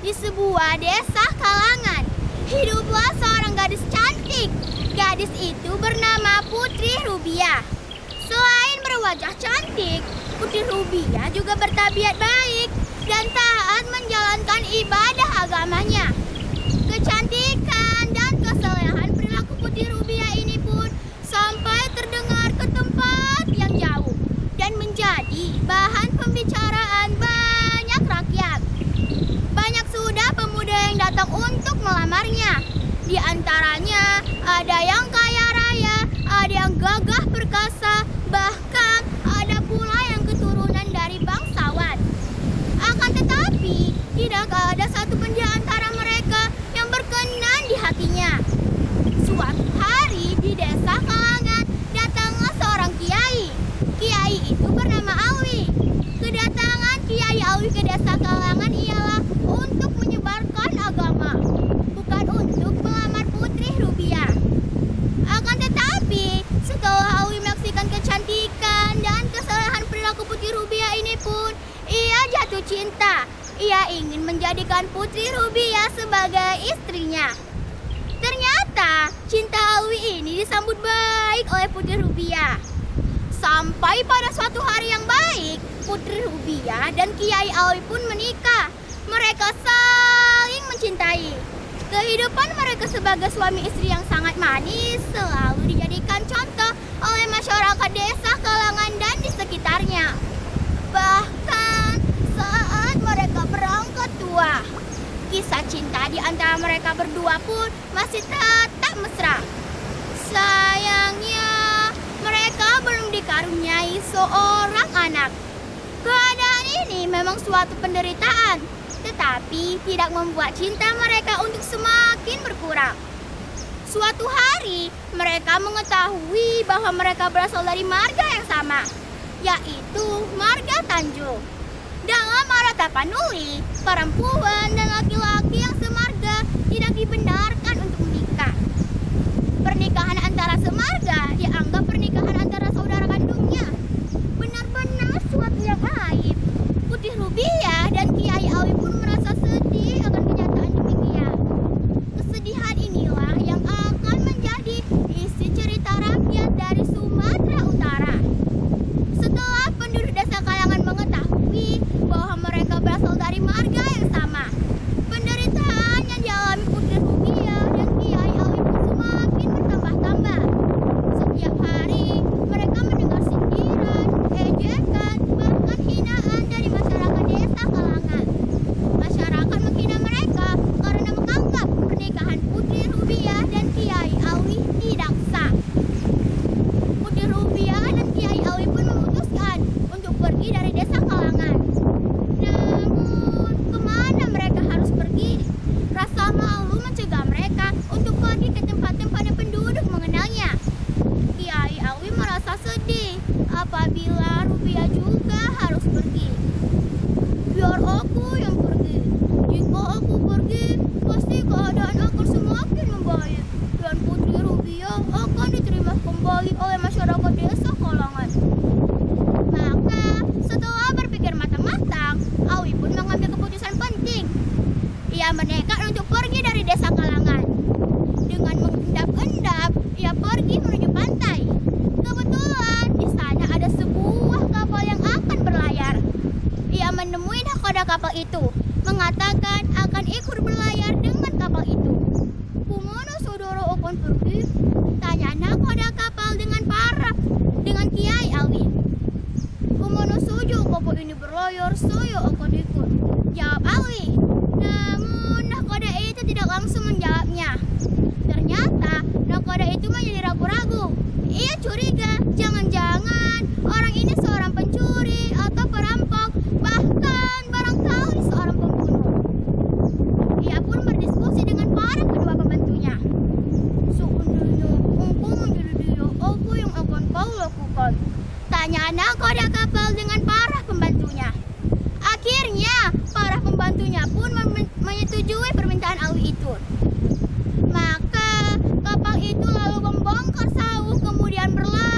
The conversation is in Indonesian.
di sebuah desa kalangan, hiduplah seorang gadis cantik. Gadis itu bernama Putri Rubia. Selain berwajah cantik, Putri Rubia juga bertabiat baik dan taat menjalankan ibadah agamanya. Kecantikan dan kesolehan perilaku Putri Rubia ini pun sampai terdengar ke tempat yang jauh dan menjadi bahan pembicaraan banyak rakyat. Banyak sudah pemuda yang datang untuk melamarnya. Di antaranya ada yang kaya raya, ada yang gagah perkasa, bahkan ada pula yang keturunan dari bangsawan. Akan tetapi, tidak ada satu pun di antara mereka yang berkenan di hatinya. Suatu hari di desa kalangan datanglah seorang kiai. Kiai itu bernama Alwi. Kedatangan Kiai Alwi ke desa kalangan ialah untuk menyebarkan agama, bukan untuk melamar Putri Rubia. Akan tetapi, setelah Alwi menyaksikan kecantikan dan kesolehan perilaku Putri Rubia ini pun, ia jatuh cinta. Ia ingin menjadikan Putri Rubia sebagai istrinya. Ternyata cinta Alwi ini disambut baik oleh Putri Rubia. Sampai pada suatu hari yang baik, Putri Rubia dan Kiai Alwi pun menikah. Mereka saling mencintai. Kehidupan mereka sebagai suami istri yang sangat manis selalu dijadikan contoh oleh masyarakat desa kalangan dan di sekitarnya. Bahkan saat mereka berangkat tua, kisah cinta di antara mereka berdua pun masih tetap mesra. Sayangnya, mereka belum dikaruniai seorang anak. Keadaan ini memang suatu penderitaan, tetapi tidak membuat cinta mereka untuk semakin berkurang. Suatu hari, mereka mengetahui bahwa mereka berasal dari marga yang sama, yaitu marga Tanjung. Dalam Arata Panuli, perempuan dan laki-laki yang semarga tidak dibenarkan untuk menikah. Pernikahan antara semarga dianggap pernikahan antara saudara kandungnya. Benar-benar suatu yang aib. Putri Rubia dan Kiai Alwi pun merasa sedih akan kenyataan demikian. Kesedihan inilah yang akan menjadi isi cerita rakyat dari Sumatera Utara. Setelah penduduk desa kalangan mengetahui bahwa mereka berasal dari marga yang sama, penderitaan yang dialami Putri Rubia dan Kiai Alwi pun semakin bertambah-tambah. Setiap hari mereka mendengar sindiran, ejekan, bahkan hinaan dari masyarakat desa kalangan. Masyarakat menghina mereka karena menganggap pernikahan Putri Rubia dan Kiai Alwi tidak sah. Putri Rubia dan Kiai Alwi pun memutuskan untuk pergi dari desa kalangan. Namun, kemana mereka harus pergi? Rasa malu mencegah mereka untuk pergi ke tempat-tempat yang penduduk mengenalnya. Kiai Alwi merasa sedih apabila Rubia juga harus pergi. Biar aku yang pergi. Jika aku pergi, pasti keadaan akan semakin membaik. Dan Putri Rubia akan diterima kembali oleh masyarakat desa kalangan. Maka, setelah berpikir matang-matang, Alwi pun mengambil keputusan penting. Ia menekat untuk pergi dari desa kalangan. Dengan mengendap-endap, ia pergi menuju pantai. Kebetulan di sana ada sebuah kapal yang akan berlayar. Ia menemui nahkoda kapal itu, mengatakan akan ikut berlayar dengan kapal itu. Kumono saudara akan pergi? Tanya nahkoda kapal dengan Kiai Alwi. Kumono saja kapal ini berlayar, saya akan ikut, jawab Alwi. Namun nahkoda itu tidak langsung menjawabnya. Ternyata nahkoda itu menjadi ragu-ragu. Ia curiga, jangan-jangan orang ini seorang pencuri atau perampok, bahkan barangkali seorang pembunuh. Ia pun berdiskusi dengan para kedua pembantunya. Seandainya engkau menjadi dia, apa yang akan kau lakukan? Tanya nahkoda kapal dengan para pembantunya. Akhirnya, para pembantunya pun menyetujui permintaan Alwi itu. Maka kapal itu lalu membongkar sauh kemudian berlayar